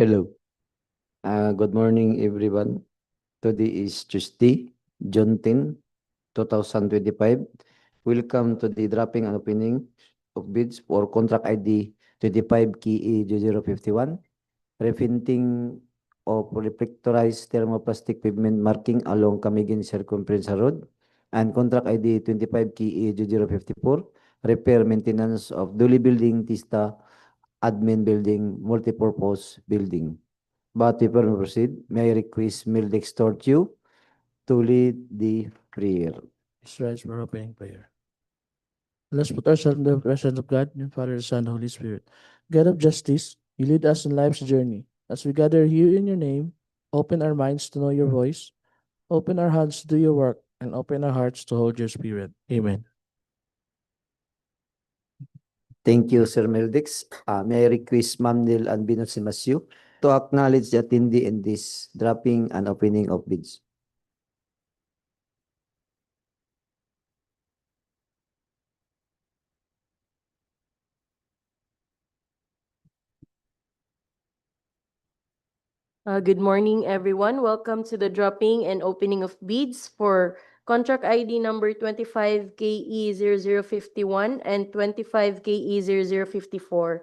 Hello. Good morning, everyone. Today is Tuesday, June 10, 2025. Welcome to the dropping and opening of bids for contract ID 25 KE 0051, repainting of reflectorized thermoplastic pavement marking along Camiguin Circumferential Road, and contract ID 25 KE 0054, repair maintenance of DOLE building, TESDA, admin building, multipurpose building. But before we proceed, may I request Mildred Stortiu to lead the prayer. Let's rise for opening prayer. Let's put ourselves in the presence of God, the Father, the Son, and Holy Spirit. God of justice, you lead us in life's journey. As we gather here in your name, open our minds to know your voice, open our hands to do your work, and open our hearts to hold your spirit. Amen. Thank you, Sir Meldix. May I request Ma'am Nil and Binosimasyu to acknowledge the attendee in this dropping and opening of bids. Good morning, everyone. Welcome to the dropping and opening of bids for contract ID number 25KE0051 and 25KE0054.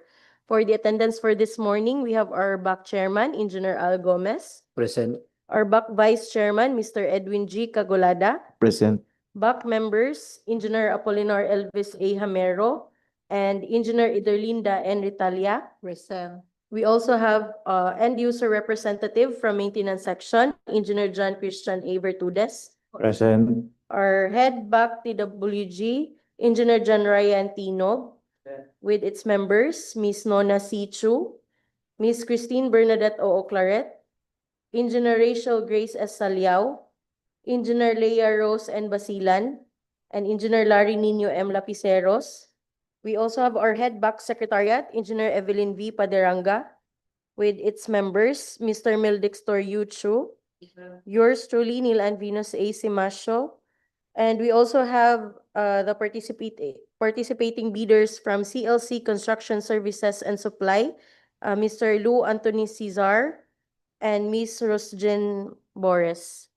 For the attendance for this morning, we have our BAC Chairman, Engineer Al Gomez. Present. Our BAC Vice Chairman, Mr. Edwin G. Cagolada. Present. BAC members, Engineer Apolinar Elvis A. Hamero and Engineer Iderlinda N. Ritalia. Present. We also have end user representative from maintenance section, Engineer John Christian A. Vertudes. Present. Our head BAC TWG, Engineer John Ryan Tinog, with its members, Ms. Nona C. Chu, Ms. Christine Bernadette O. Claret, Engineer Rachel Grace S. Saliao, Engineer Leia Rose N. Basilan, and Engineer Larry Nino M. Lapiceros. We also have our head BAC Secretariat, Engineer Evelyn V. Paderanga, with its members, Mr. Mildixtor Yu Chu, yours truly, Neil and Venus A. Simasio, and we also have the participating bidders from CLC Construction Services and Supply, Mr. Lou Anthony Cesar, and Ms. Rosjen Boris.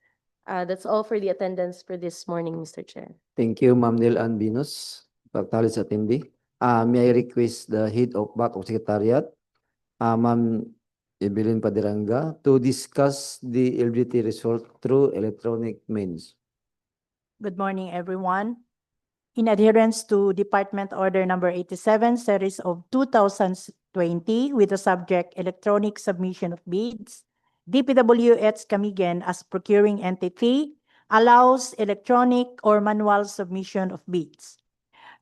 That's all for the attendance for this morning, Mr. Chair. Thank you, Ma'am Nil and Venus. Pagtalis attendee. May I request the head of BAC of Secretariat, Ma'am Evelyn Paderanga, to discuss the eligibility result through electronic means. Good morning, everyone. In adherence to Department Order Number 87, Series of 2020, with the subject Electronic Submission of Bids, DPWH Camiguin as procuring entity allows electronic or manual submission of bids.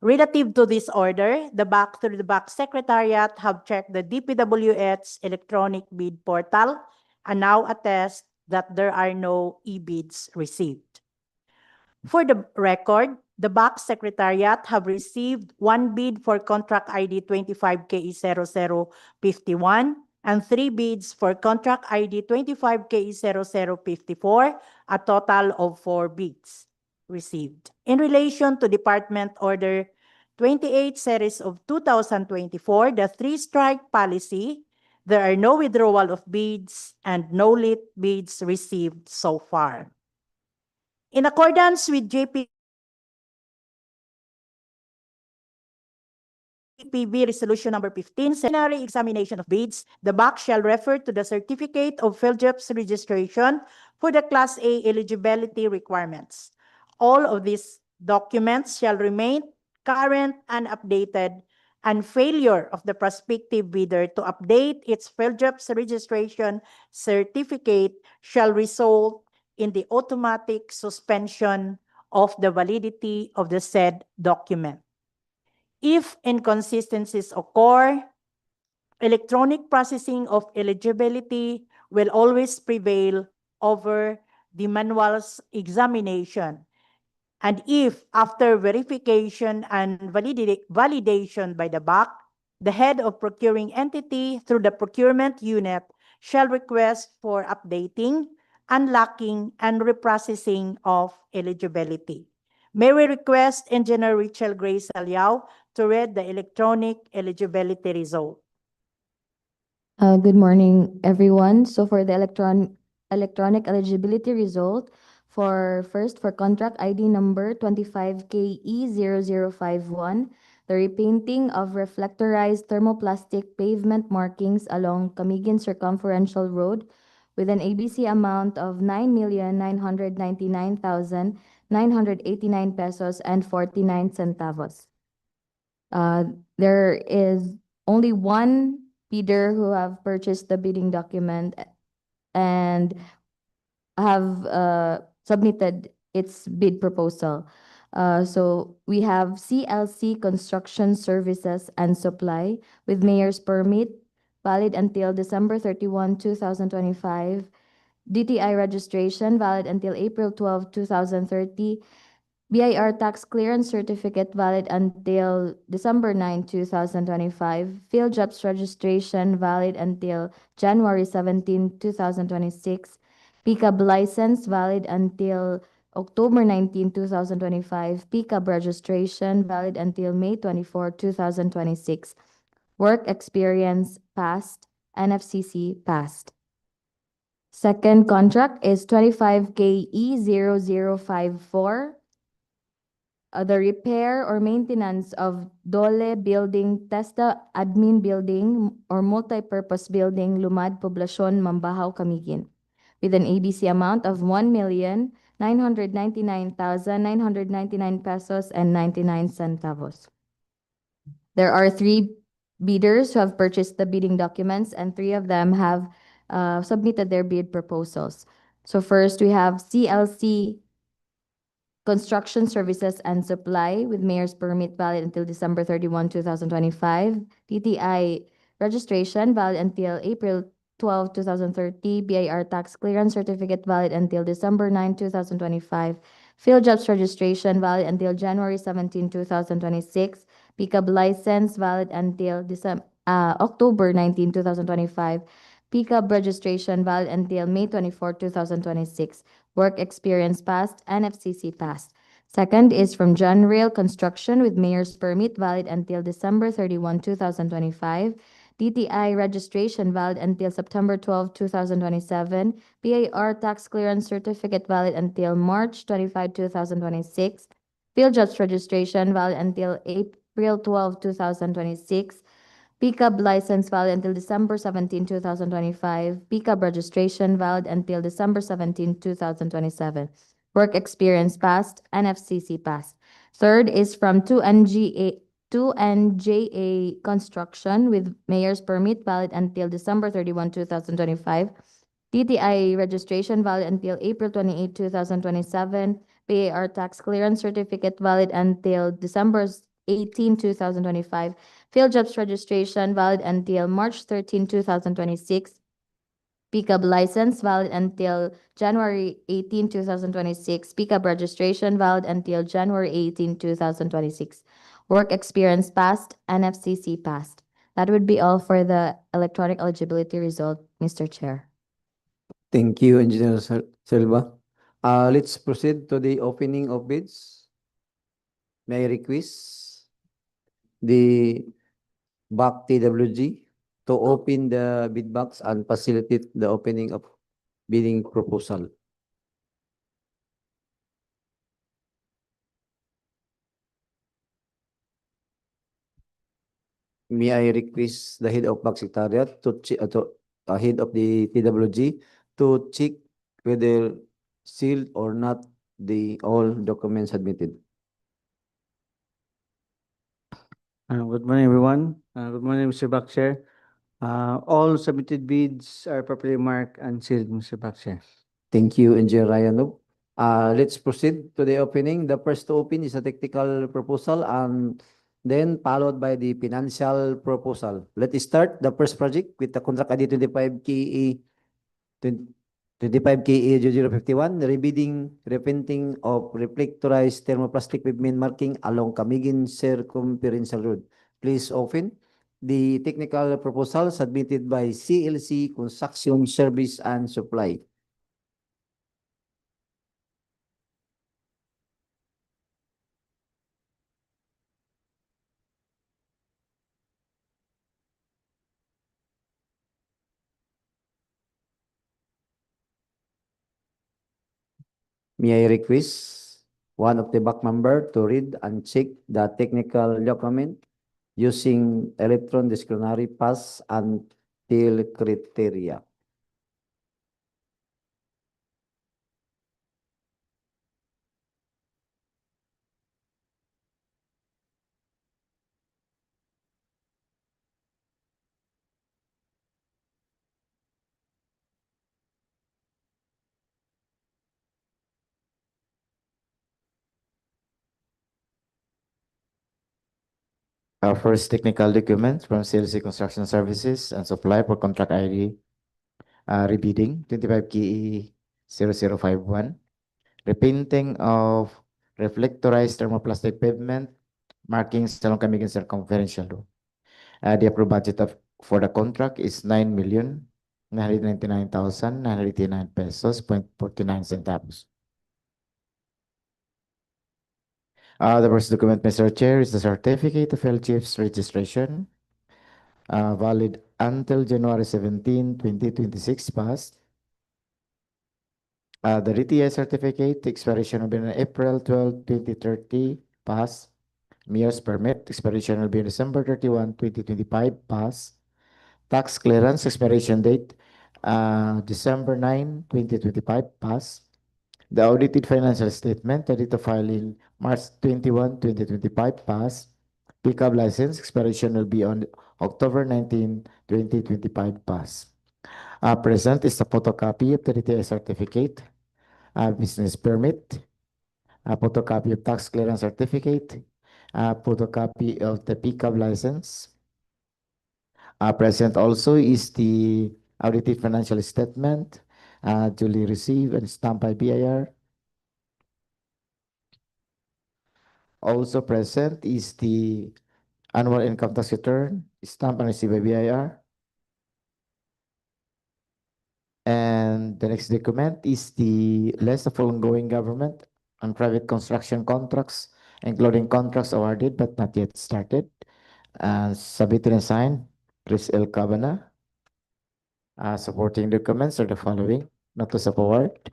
Relative to this order, the BAC through the BAC Secretariat have checked the DPWH electronic bid portal and now attest that there are no e-bids received. For the record, the BAC Secretariat have received one bid for contract ID 25KE0051 and 3 bids for contract ID 25KE0054, a total of 4 bids received. In relation to Department Order 28 Series of 2024, the 3-strike policy, there are no withdrawal of bids and no lit bids received so far. In accordance with JPB Resolution Number 15, Secondary Examination of Bids, the BAC shall refer to the Certificate of Field-Jobs Registration for the Class A eligibility requirements. All of these documents shall remain current and updated, and failure of the prospective bidder to update its Field-Jobs Registration certificate shall result in the automatic suspension of the validity of the said document. If inconsistencies occur, electronic processing of eligibility will always prevail over the manual's examination. And if, after verification and validation by the BAC, the head of procuring entity through the procurement unit shall request for updating, unlocking, and reprocessing of eligibility. May we request Engineer Rachel Grace Saliao to read the electronic eligibility result. Good morning, everyone. So for the electronic eligibility result, for contract ID number 25KE0051, the repainting of reflectorized thermoplastic pavement markings along Camiguin Circumferential Road with an ABC amount of 9,999,989 pesos and 49 centavos. There is only one bidder who have purchased the bidding document and have submitted its bid proposal. So we have CLC Construction Services and Supply with mayor's permit valid until December 31, 2025. DTI registration valid until April 12, 2030. BIR tax clearance certificate valid until December 9, 2025. Field jobs registration valid until January 17, 2026. PCAB license valid until October 19, 2025. PCAB registration valid until May 24, 2026. Work experience passed. NFCC passed. Second contract is 25KE0054. The repair or maintenance of DOLE building, TESDA admin building or multipurpose building, Lumad, Poblacion, Mambajao, Camiguin, with an ABC amount of 1,999,999 pesos and 99 centavos. There are three bidders who have purchased the bidding documents, and three of them have submitted their bid proposals. So first, we have CLC Construction Services and Supply with mayor's permit valid until December 31, 2025. TTI registration valid until April 12, 2030. BIR tax clearance certificate valid until December 9, 2025. Field jobs registration valid until January 17, 2026. PCAB license valid until October 19, 2025. PCAB registration valid until May 24, 2026. Work experience passed. NFCC passed. Second is from John Rail Construction with mayor's permit valid until December 31, 2025. DTI registration valid until September 12, 2027. PAR tax clearance certificate valid until March 25, 2026. Field jobs registration valid until April 12, 2026. PCAB license valid until December 17, 2025. PCAB registration valid until December 17, 2027. Work experience passed. NFCC passed. Third is from 2NJA Construction with mayor's permit valid until December 31, 2025. DTI registration valid until April 28, 2027. PAR tax clearance certificate valid until December 18, 2025. Field jobs registration valid until March 13, 2026. PCAB license valid until January 18, 2026. PCAB registration valid until January 18, 2026. Work experience passed. NFCC passed. That would be all for the electronic eligibility result, Mr. Chair. Thank you, Engineer Silva. Let's proceed to the opening of bids. May I request the BAC TWG to open the bid box and facilitate the opening of bidding proposal. May I request the head of BAC Secretariat head of the TWG to check whether sealed or not all documents submitted. Good morning, everyone. Good morning, Mr. Bakshare. All submitted bids are properly marked and sealed, Mr. Bakshare. Thank you, Engineer Ryan. Let's proceed to the opening. The first to open is a technical proposal and then followed by the financial proposal. Let's start the first project with the contract ID 25KE 051, rebidding, repainting of reflectorized thermoplastic pavement marking along Camiguin Circumferential Road. Please open the technical proposal submitted by CLC Construction Service and Supply. May I request one of the back member to read and check the technical document using electron disciplinary pass and till criteria. Our first technical document from CLC Construction Services and Supply for Contract ID rebidding 25 KE 0051. Repainting of reflectorized thermoplastic pavement markings along Camiguin Circumferential. The approved budget for the contract is 9,999,989 pesos, 49 centavos. The first document, Mr. Chair, is the certificate of health chief's registration, valid until January 17, 2026 passed. The RTI certificate, expiration will be on April 12, 2030 pass. Mayor's permit, expiration will be on December 31, 2025 pass. Tax clearance, expiration date, December 9, 2025 pass. The audited financial statement, the date of filing March 21, 2025 pass. Pickup license, expiration will be on October 19, 2025 pass. Present is the photocopy of the RTI certificate, business permit, a photocopy of tax clearance certificate, a photocopy of the pickup license. Present also is the audited financial statement, duly received and stamped by BIR. Also present is the annual income tax return, stamped and received by BIR. And the next document is the list of ongoing government and private construction contracts, including contracts awarded but not yet started, submitted and signed, Chris L. Cabana. Supporting documents are the following: notice of award,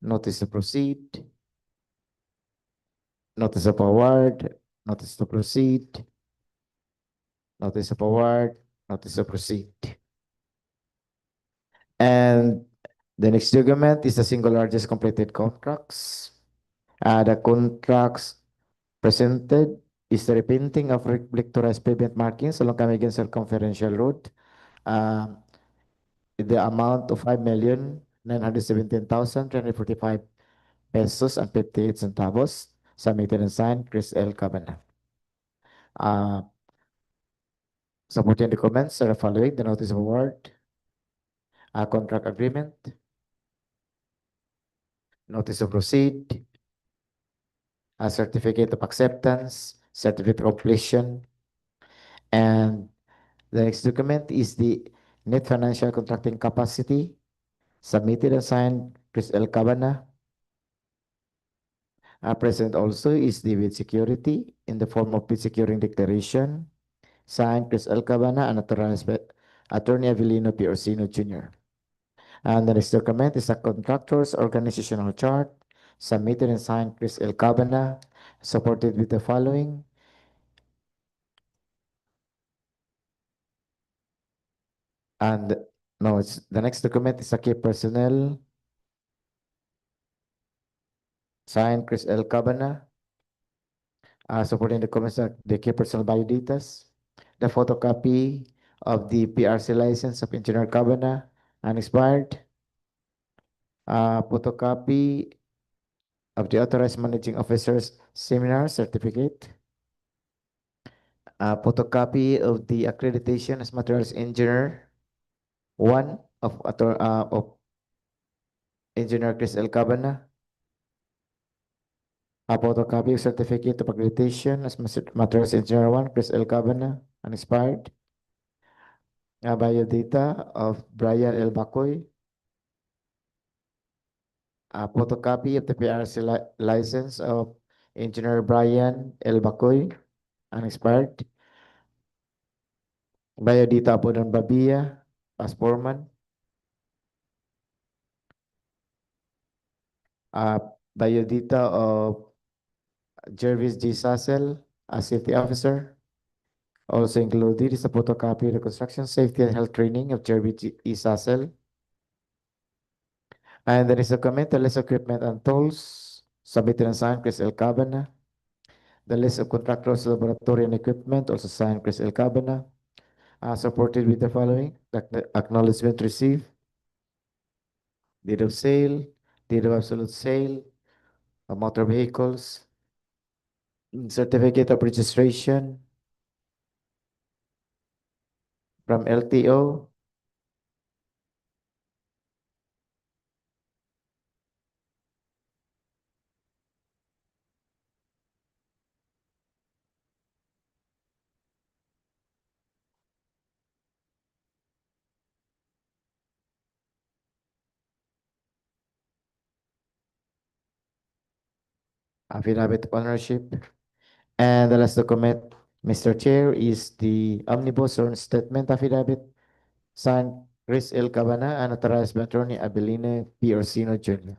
notice to proceed, notice of award, notice to proceed, notice of award, notice to proceed. And the next document is the single largest completed contracts. The contracts presented is the repainting of reflectorized pavement markings along Camiguin Circumferential Road. The amount of 5,917,345 pesos and 58 centavos, submitted and signed, Chris L. Cabana. Supporting documents are the following: the notice of award, a contract agreement, notice of proceed, a certificate of acceptance, certificate of completion, and the next document is the net financial contracting capacity, submitted and signed, Chris L. Cabana. Present also is the bid security in the form of bid securing declaration, signed Chris L. Cabana and authorized by Attorney Avelino P. Orsino Jr. And the next document is a contractor's organizational chart, submitted and signed Chris L. Cabana, supported with the following: and no, it's the next document is a key personnel, signed Chris L. Cabana. Supporting the comments are the key personnel biodatas, the photocopy of the PRC license of Engineer Cabana, unexpired, photocopy of the authorized managing officer's seminar certificate, photocopy of the accreditation as materials engineer, one of Engineer Chris L. Cabana, a photocopy of certificate of accreditation as materials engineer one, Chris L. Cabana, unexpired, a biodata of Brian L. Bacoy, a photocopy of the PRC license of Engineer Brian L. Bacoy, unexpired, biodata of Odon Babia, as foreman, biodata of Jervis G. Sassel as safety officer. Also included is a photocopy of the construction safety and health training of Jervis G. Sassel. And there is a comment, the list of equipment and tools submitted and signed Chris L. Cabana. The list of contractors, laboratory and equipment also signed Chris L. Cabana. Supported with the following: acknowledgement received, deed of sale, deed of absolute sale of motor vehicles, certificate of registration from LTO, affidavit of ownership, and the last document, Mr. Chair, is the omnibus sworn statement affidavit signed Chris L. Cabana and authorized by Attorney Abeline P. Orsino Jr.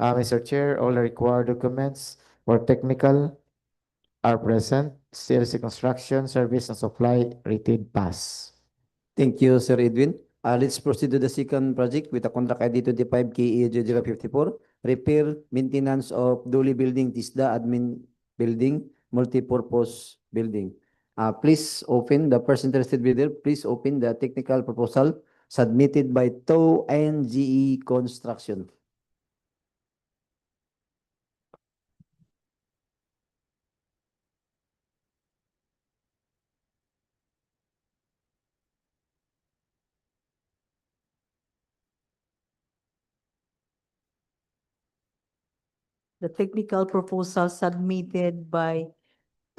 Mr. Chair, all the required documents for technical are present. CLC Construction Service and Supply Retained Pass. Thank you, Sir Edwin. Let's proceed to the second project with the contract ID 25 KE 0054, repair, maintenance of DOLE building, TESDA admin building, multipurpose building. Please open, the first interested bidder, please open the technical proposal submitted by TOW and GE Construction. The technical proposal submitted by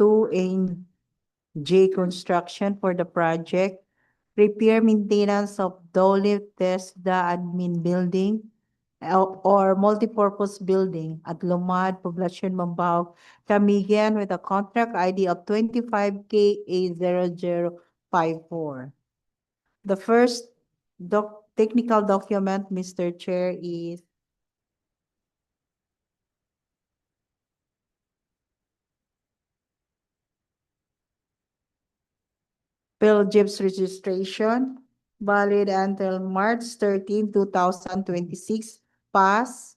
2NJ Construction for the project, repair maintenance of DOLE TESDA admin building or multipurpose building at Lumad, Poblacion, Mambajao, Camiguin with a contract ID of 25KA0054. The first technical document, Mr. Chair, is Jibs registration, valid until March 13, 2026. Pass.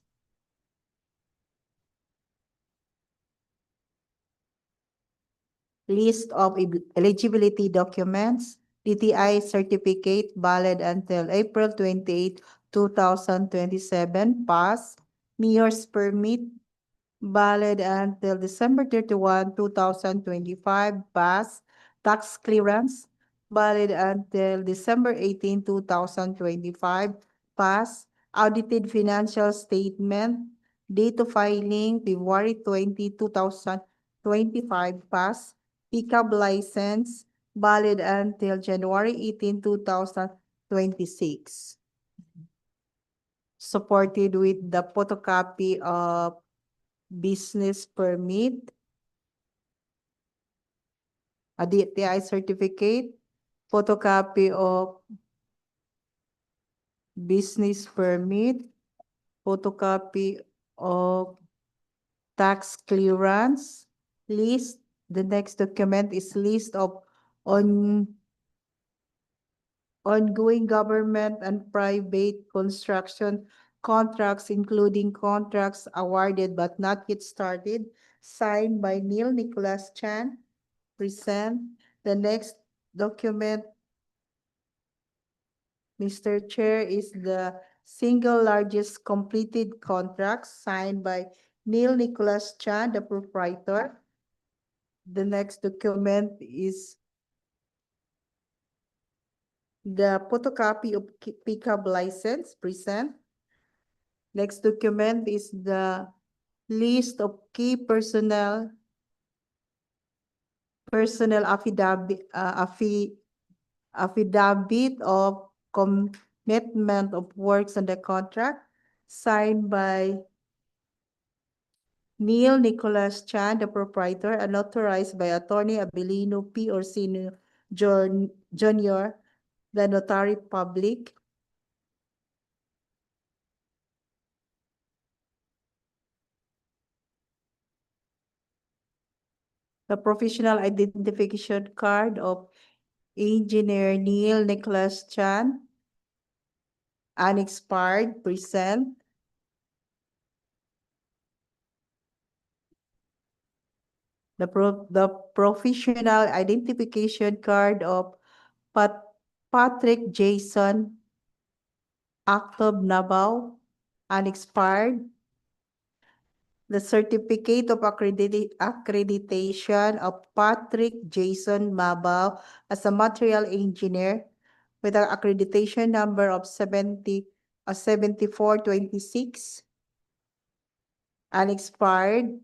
List of eligibility documents, DTI certificate valid until April 28, 2027. Pass. Mayor's permit valid until December 31, 2025. Pass. Tax clearance valid until December 18, 2025. Pass. Audited financial statement, date of filing February 20, 2025. Pass. Pickup license valid until January 18, 2026. Supported with the photocopy of business permit, a DTI certificate, photocopy of business permit, photocopy of tax clearance, list. The next document is list of ongoing government and private construction contracts, including contracts awarded but not yet started, signed by Neil Nicholas Chan, present. The next document, Mr. Chair, is the single largest completed contract signed by Neil Nicholas Chan, the proprietor. The next document is the photocopy of pickup license, present. Next document is the list of key personnel affidavit of commitment of works on the contract, signed by Neil Nicholas Chan, the proprietor, and authorized by Attorney Abilino P. Orsino Jr., the notary public. the professional identification card of Engineer Neil Nicholas Chan, unexpired, present. The professional identification card of Patrick Jason Actob Nabao, unexpired. The certificate of accreditation of Patrick Jason Mabao as a material engineer with an accreditation number of 7426, unexpired.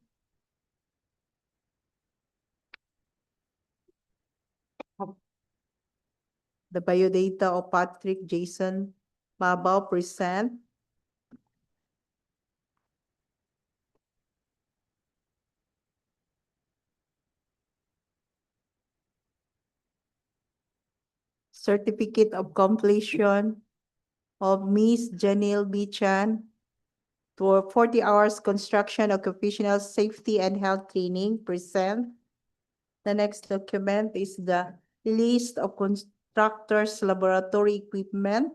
The biodata of Patrick Jason Mabao, present. Certificate of completion of Miss Janelle B. Chan for 40 hours construction occupational safety and health training, present. The next document is the list of contractors' laboratory equipment.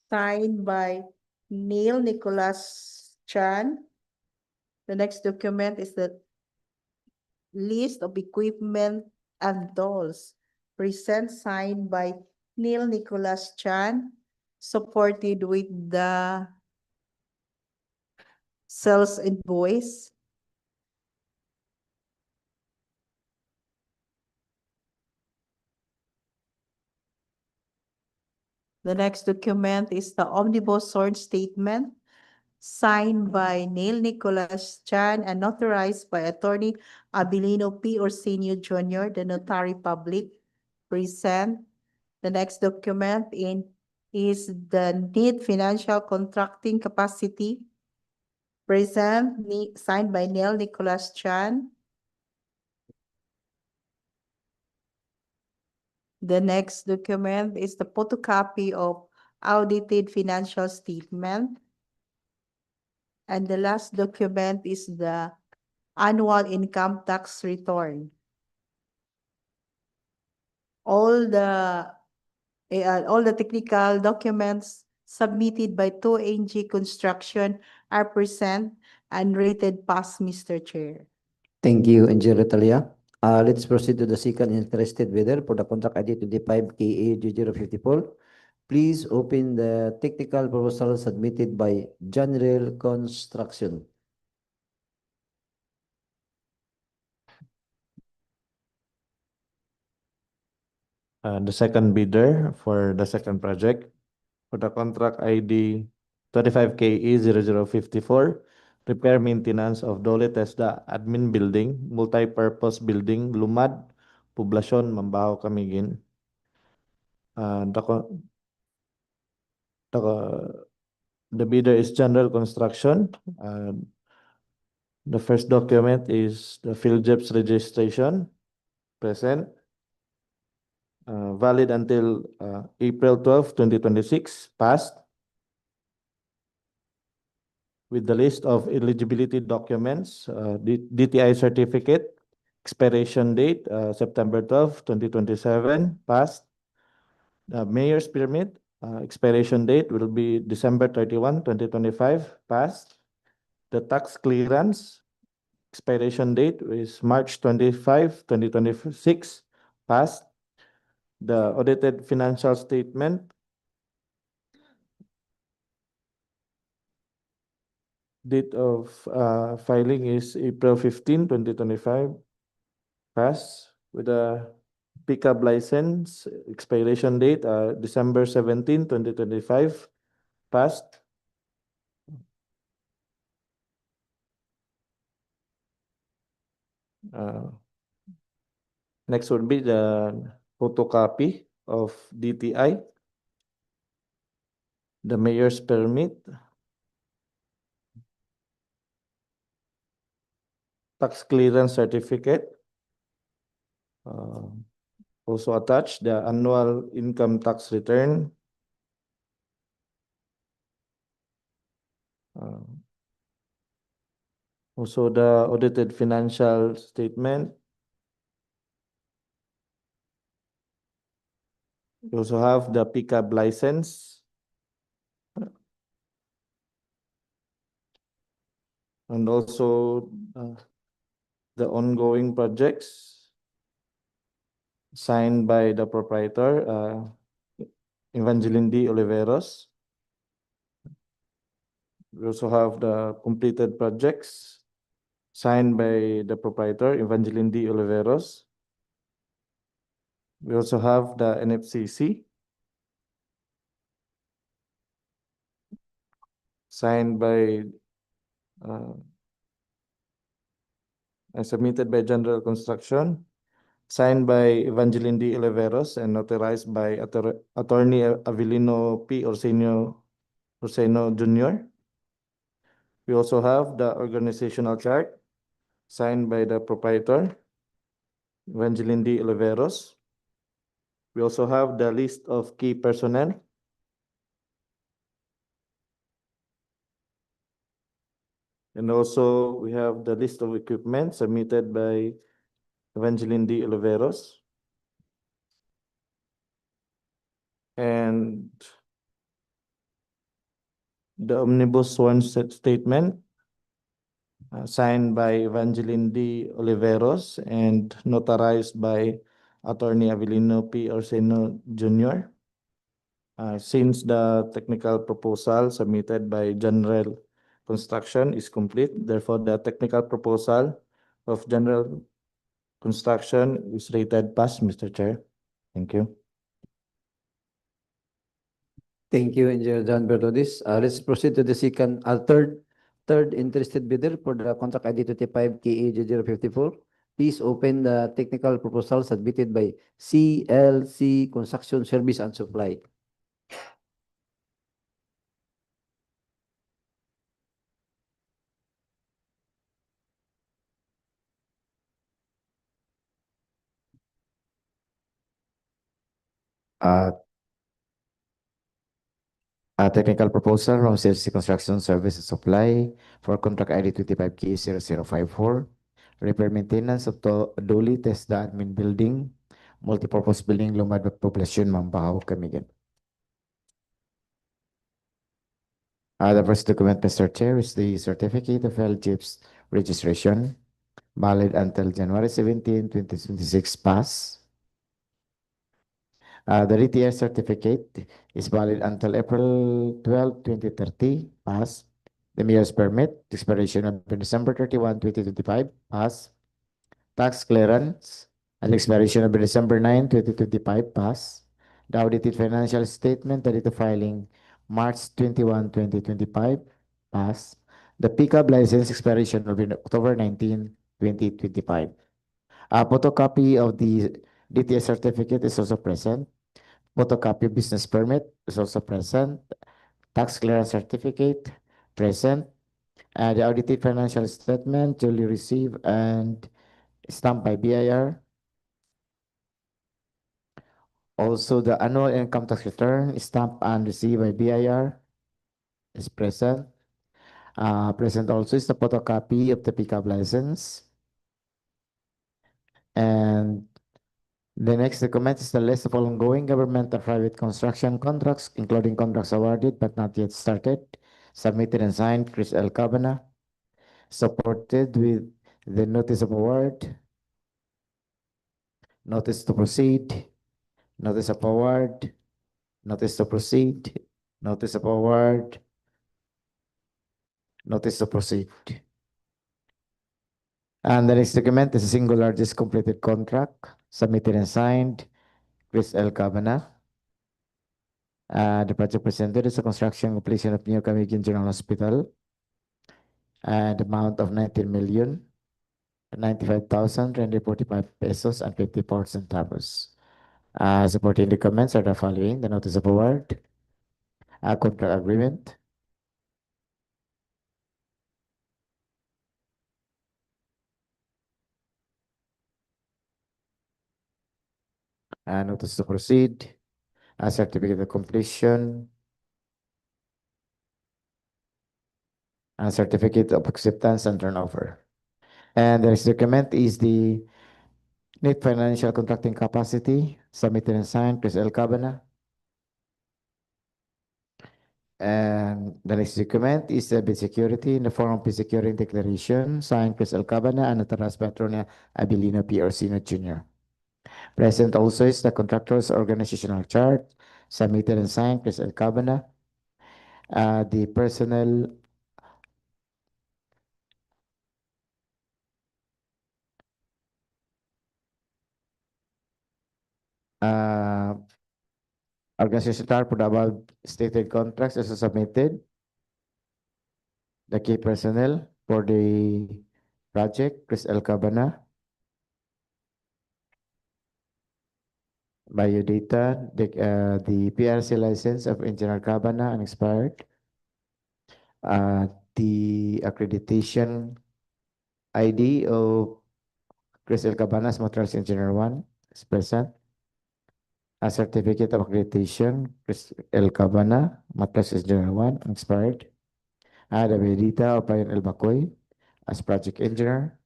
Signed by Neil Nicholas Chan. The next document is the list of equipment and DOLEs. Present, signed by Neil Nicholas Chan, supported with the sales invoice. The next document is the omnibus sworn statement, signed by Neil Nicholas Chan and notarized by Attorney Abilino P. Orsenio Jr., the Notary Public. Present. The next document is the need financial contracting capacity. Present, signed by Neil Nicholas Chan. The next document is the photocopy of audited financial statement. And the last document is the annual income tax return. All the technical documents submitted by 2NG Construction are present and rated pass, Mr. Chair. Thank you, Engineer Retalia. Let's proceed to the second interested bidder for the contract ID 25KA0054. Please open the technical proposal submitted by General Construction. The second bidder for the second project for the contract ID 25KE0054, repair maintenance of DOLE TESDA admin building, multi-purpose building, Lumad, Poblacion, Mambajao, Camiguin. The bidder is General Construction. The first document is the PhilJEP's registration, present. Valid until April 12, 2026, passed. With the list of eligibility documents, DTI certificate, expiration date September 12, 2027, passed. The mayor's permit, expiration date will be December 31, 2025, passed. The tax clearance, expiration date is March 25, 2026, passed. The audited financial statement, date of filing is April 15, 2025, passed. With a pickup license, expiration date December 17, 2025, passed. Next would be the photocopy of DTI, the mayor's permit, tax clearance certificate, also attached the annual income tax return, Also, the audited financial statement. We also have the pickup license. And also the ongoing projects signed by the proprietor, Evangeline D. Oliveros. We also have the completed projects signed by the proprietor, Evangeline D. Oliveros. We also have the NFCC signed by submitted by General Construction, signed by Evangeline D. Oliveros and notarized by Attorney Avelino P. Orseno Jr. We also have the organizational chart signed by the proprietor, Evangeline D. Oliveros. We also have the list of key personnel. And also we have the list of equipment submitted by Evangeline D. Oliveros. And the omnibus sworn statement signed by Evangeline D. Oliveros and notarized by Attorney Avelino P. Orseno Jr. Since the technical proposal submitted by General Construction is complete, therefore the technical proposal of General Construction is rated pass, Mr. Chair. Thank you. Thank you, Engineer John Bertodis. Let's proceed to the third interested bidder for the contract ID 25 KA0054. Please open the technical proposal submitted by CLC Construction Service and Supply. A technical proposal from CLC Construction Service and Supply for contract ID 25 K0054. Repair maintenance of DOLE TESDA admin building, multipurpose building, Lumad Poblacion, Mambajao, Camiguin. The first document, Mr. Chair, is the certificate of LGIP's registration, valid until January 17, 2026 pass. The DTS certificate is valid until April 12, 2030 pass. The mayor's permit, expiration of December 31, 2025 pass. Tax clearance, and expiration of December 9, 2025 pass. The audited financial statement, the date of filing March 21, 2025 pass. The pickup license expiration will be October 19, 2025. A photocopy of the DTS certificate is also present. Photocopy of business permit is also present. Tax clearance certificate present. And the audited financial statement duly received and stamped by BIR. Also, the annual income tax return is stamped and received by BIR is present. Present also is the photocopy of the pickup license. And the next document is the list of ongoing government and private construction contracts, including contracts awarded but not yet started, submitted and signed, Chris L. Cabana, supported with the notice of award, notice to proceed, notice of award, notice to proceed, notice of award, notice to proceed. And the next document is a single largest completed contract, submitted and signed, Chris L. Cabana. The project presented is a construction completion of New Camiguin General Hospital. And amount of 19,095,345 pesos and 54 centavos. Supporting documents are the following: the notice of award, a contract agreement, a notice to proceed, a certificate of completion, and certificate of acceptance and turnover. And the next document is the net financial contracting capacity submitted and signed, Chris L. Cabana. And the next document is the bid security in the form of bid security declaration signed, Chris L. Cabana and notarized by Attorney Abilino P. Orsino Jr. Present also is the contractor's organizational chart submitted and signed, Chris L. Cabana. The personnel organization chart for the above stated contracts is submitted. The key personnel for the project, Chris L. Cabana. Biodata, the PRC license of Engineer Cabana unexpired. The accreditation ID of Chris L. Cabana's Materials Engineer 1 is present. A certificate of accreditation, Chris L. Cabana, Materials Engineer 1, unexpired. The biodata of Brian L. Bacoy as project engineer.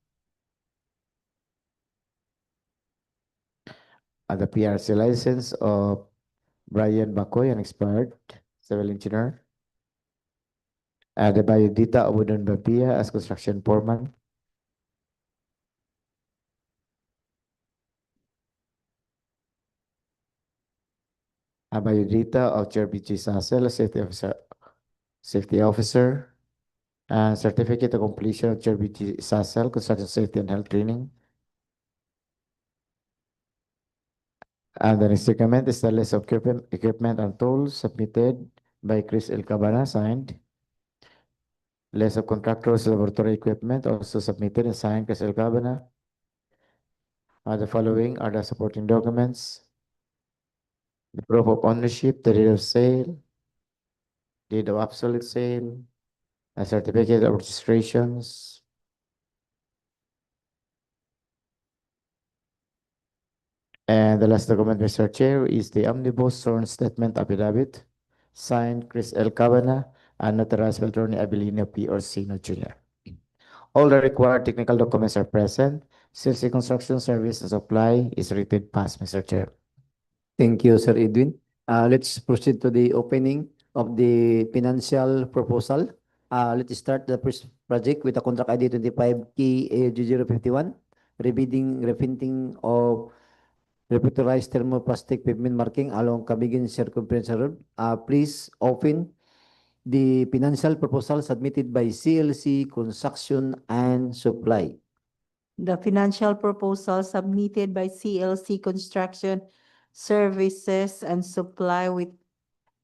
The PRC license of Brian Bacoy, unexpired, civil engineer. The biodata of Udon Babia as construction foreman. A biodata of Chair BG Sasel, safety officer. And certificate of completion of Chair BG Sasel, construction safety and health training. And the next document is the list of equipment and tools submitted by Chris L. Cabana, signed. List of contractors laboratory equipment also submitted and signed, Chris L. Cabana. The following are the supporting documents: the proof of ownership, the deed of sale, deed of absolute sale, a certificate of registrations, and the last document, Mr. Chair, is the omnibus sworn statement affidavit, signed Chris L. Cabana and notarized by Attorney Abilino P. Orsino Jr. All the required technical documents are present. CLC Construction Service and Supply is written pass, Mr. Chair. Thank you, Sir Edwin. Let's proceed to the opening of the financial proposal. Let's start the first project with the contract ID 25K051, repainting of Reflectorize Thermoplastic Pavement marking along Camiguin Circumferential Road. Please open the financial proposal submitted by CLC Construction and Supply. The financial proposal submitted by CLC Construction Services and Supply with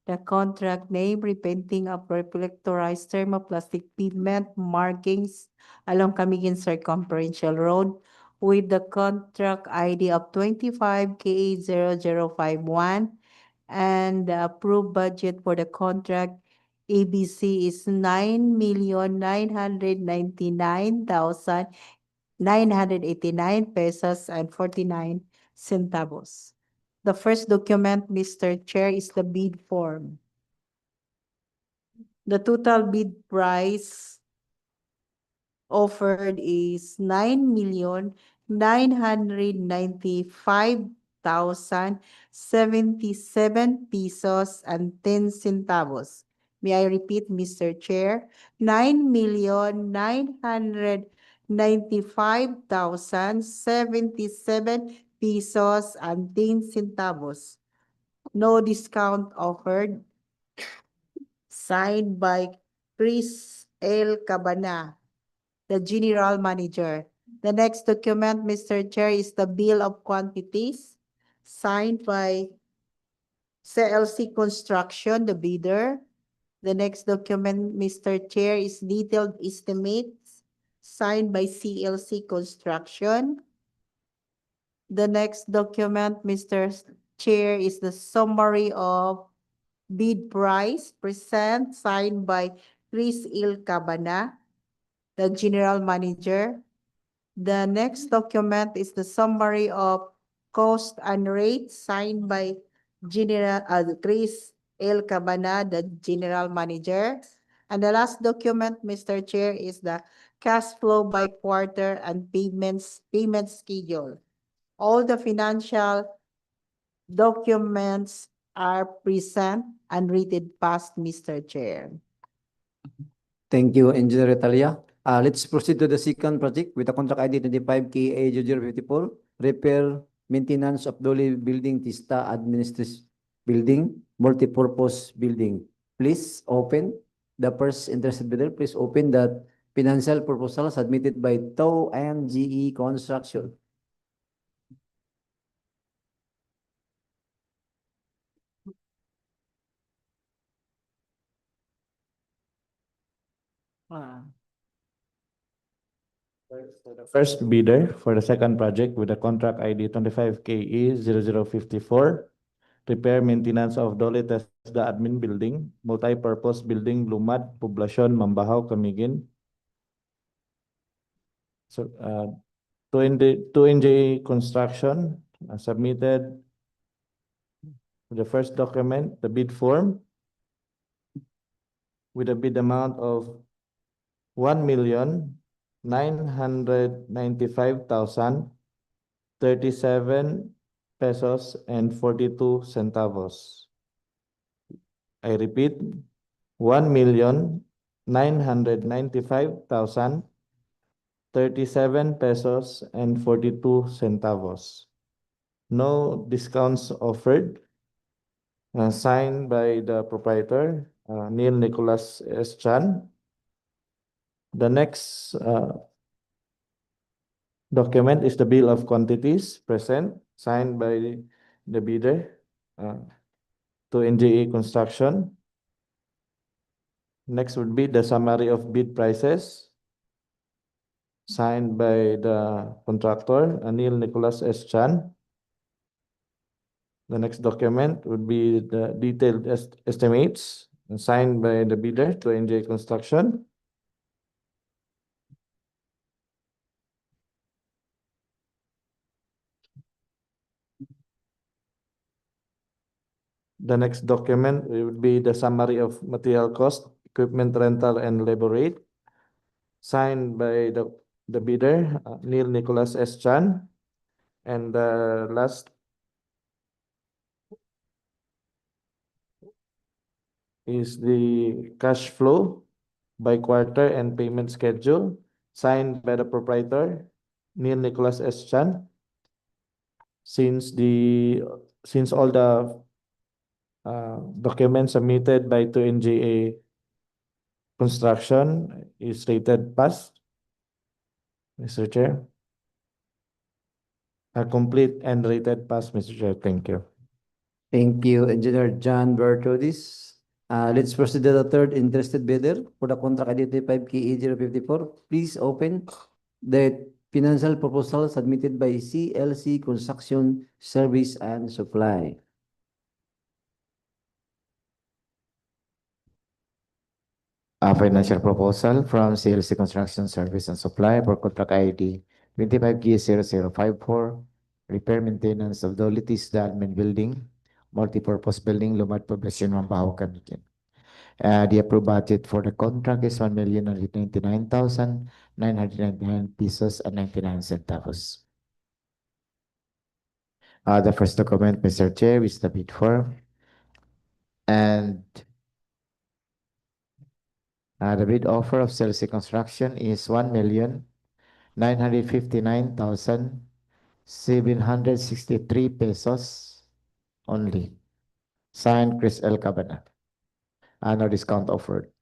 the contract name Repainting of Reflectorized Thermoplastic Pavement markings along Camiguin Circumferential Road with the contract ID of 25K0051 and the approved budget for the contract ABC is 9,999,989 pesos and 49 centavos. The first document, Mr. Chair, is the bid form. The total bid price offered is 9,995,077 pesos and 10 centavos. May I repeat, Mr. Chair? 9,995,077 pesos and 10 centavos. No discount offered. Signed by Chris L. Cabana, the General Manager. The next document, Mr. Chair, is the Bill of Quantities, signed by CLC Construction, the bidder. The next document, Mr. Chair, is detailed estimates, signed by CLC Construction. The next document, Mr. Chair, is the summary of bid price present, signed by Chris L. Cabana, the General Manager. The next document is the summary of cost and rates, signed by Chris L. Cabana, the General Manager. And the last document, Mr. Chair, is the cash flow by quarter and payment schedule. All the financial documents are present and read past, Mr. Chair. Thank you, Engineer Italia. Let's proceed to the second project with the contract ID 25KA0054, repair, maintenance of DOLE building, TESDA administrative building, multipurpose building. Please open the first interested bidder. Please open the financial proposal submitted by TOW and GE Construction. The first bidder for the second project with the contract ID 25KE0054, repair maintenance of DOLE TESDA admin building, multi-purpose building, Lumad, Poblacion, Mambajao, Camiguin. So, 2NJ Construction submitted the first document, the bid form, with a bid amount of 1,995,037 pesos and 42 centavos. I repeat, 1,995,037 pesos and 42 centavos. No discounts offered. Signed by the proprietor, Neil Nicholas S. Chan. The next document is the bill of quantities present, signed by the bidder to NJA Construction. Next would be the summary of bid prices, signed by the contractor, Neil Nicholas S. Chan. The next document would be the detailed estimates, signed by the bidder to NJA Construction. The next document would be the summary of material cost, equipment rental, and labor rate, signed by the bidder, Neil Nicholas S. Chan. And the last is the cash flow by quarter and payment schedule, signed by the proprietor, Neil Nicholas S. Chan. Since all the documents submitted by 2NJA Construction is rated passed, Mr. Chair. Complete and rated pass, Mr. Chair. Thank you. Thank you, Engineer John Bertodis. Let's proceed to the third interested bidder for the contract ID 25KE054. Please open the financial proposal submitted by CLC Construction Service and Supply. A financial proposal from CLC Construction Service and Supply for contract ID 25K0054, repair maintenance of DOLE TESDA admin building, multipurpose building, Lumad, Poblacion, Mambajao, Camiguin. The approved budget for the contract is 1,199,999 pesos and 99 centavos. The first document, Mr. Chair, is the bid form. And the bid offer of CLC Construction is 1,959,763 pesos only. Signed, Chris L. Cabana. No discount offered.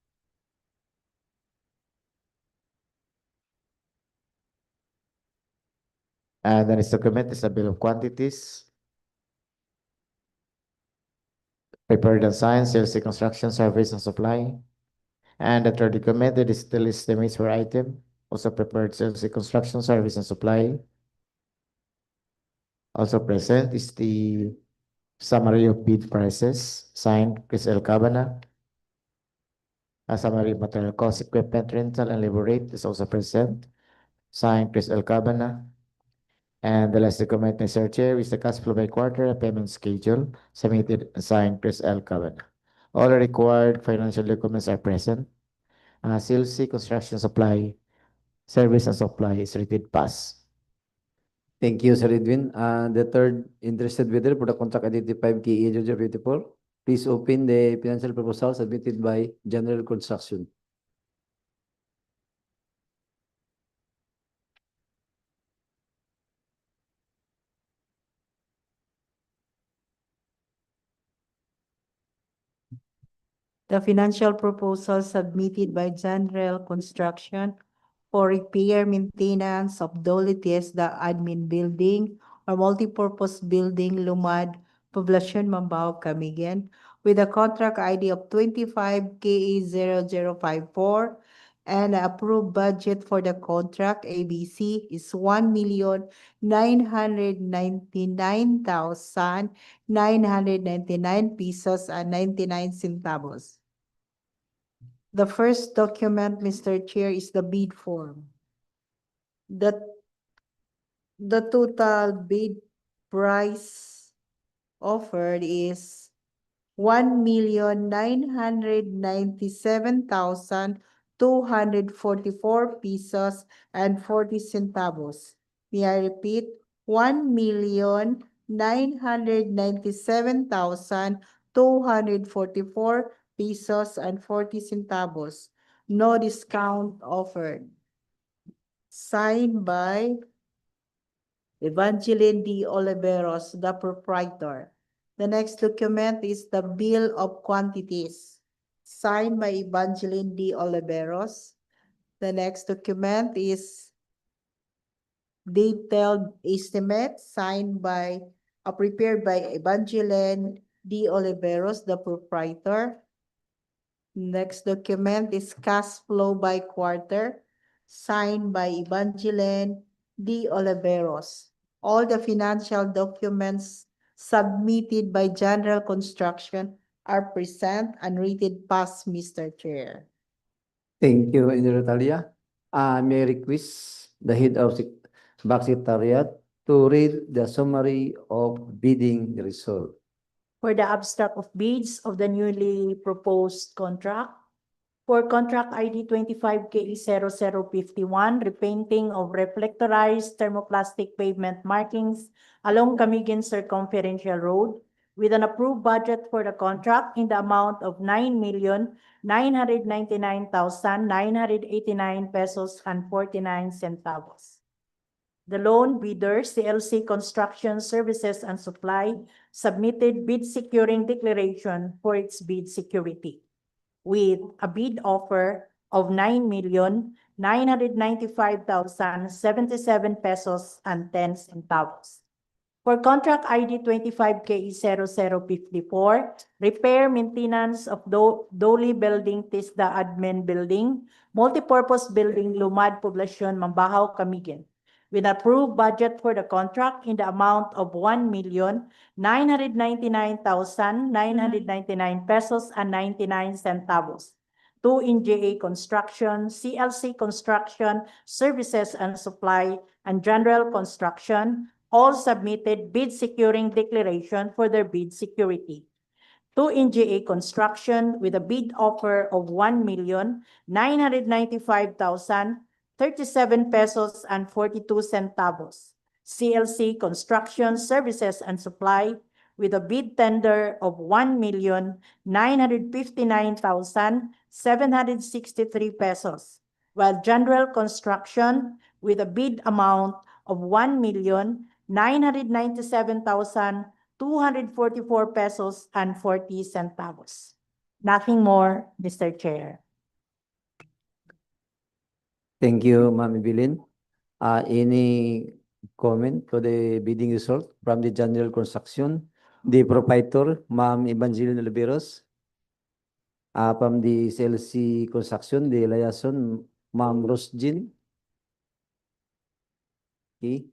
And the next document is a bill of quantities. Prepared and signed, CLC Construction Service and Supply. And the third document, the digital estimates per item, also prepared, CLC Construction Service and Supply. Also present is the summary of bid prices, signed, Chris L. Cabana. A summary of material cost, equipment rental, and labor rate is also present, signed, Chris L. Cabana. And the last document, Mr. Chair, is the cash flow by quarter and payment schedule, submitted and signed, Chris L. Cabana. All required financial documents are present, CLC Construction Supply Service and Supply is rated pass. Thank you, Sir Edwin. The third interested bidder for the contract identified KE 0054. Please open the financial proposal submitted by General Construction. The financial proposal submitted by General Construction for repair, maintenance of DOLE TESDA admin building or multipurpose building Lumad, Poblacion Mambajao, Camiguin, with a contract ID of 25 KE0054 and the approved budget for the contract ABC is 1,999,999 pesos and 99 centavos. The first document, Mr. Chair, is the bid form. The total bid price offered is 1,997,244 pesos and 40 centavos. May I repeat? 1,997,244 pesos and 40 centavos. No discount offered. Signed by Evangeline D. Oliveros, the proprietor. The next document is the bill of quantities, signed by Evangeline D. Oliveros. The next document is detailed estimate, prepared by Evangeline D. Oliveros, the proprietor. Next document is cash flow by quarter, signed by Evangeline D. Oliveros. All the financial documents submitted by General Construction are present and rated pass, Mr. Chair. Thank you, Engineer Talia. May I request the head of back secretariat to read the summary of bidding result. For the abstract of bids of the newly proposed contract, for contract ID 25KE0051, repainting of reflectorized thermoplastic pavement markings along Camiguin Circumferential Road, with an approved budget for the contract in the amount of 9,999,989 pesos and 49 centavos. The lone bidder, CLC Construction Services and Supply, submitted bid securing declaration for its bid security, with a bid offer of 9,995,077 pesos and 10 centavos. For contract ID 25KE0054, repair, maintenance of DOLE building, TESDA admin building, multipurpose building, Lumad, Poblacion, Mambajao, Camiguin, with approved budget for the contract in the amount of 1,999,999 pesos and 99 centavos. To NJA Construction, CLC Construction Services and Supply, and General Construction, all submitted bid securing declaration for their bid security. To NJA Construction, with a bid offer of 1,995,037 pesos and 42 centavos. CLC Construction Services and Supply, with a bid tender of 1,959,763 pesos, while General Construction, with a bid amount of 1,997,244 pesos and 40 centavos. Nothing more, Mr. Chair. Thank you, Ma'am Evelyn. Any comment to the bidding result from the General Construction? The proprietor, Ma'am Evangeline Oliveros. From the CLC Construction, the liaison, Ma'am Rosjean. Okay.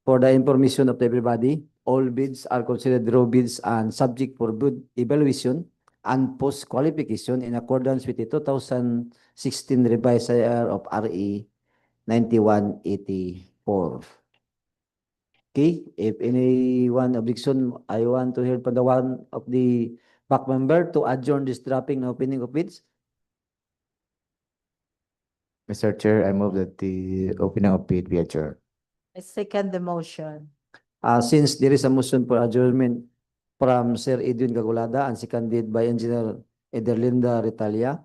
For the information of everybody, all bids are considered raw bids and subject for bid evaluation and post-qualification in accordance with the 2016 revised IR of RE 9184. Okay, if anyone objection, I want to hear from the one of the back member to adjourn this dropping and opening of bids. Mr. Chair, I move that the opening of bid be adjourned. I second the motion. Since there is a motion for adjournment from Sir Edwin Gagulada and seconded by Engineer Ederlinda Retalia,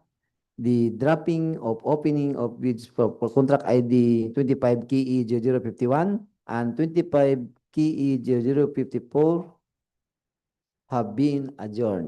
the dropping of opening of bids for contract ID 25 KE 0051 and 25 KE 0054 have been adjourned.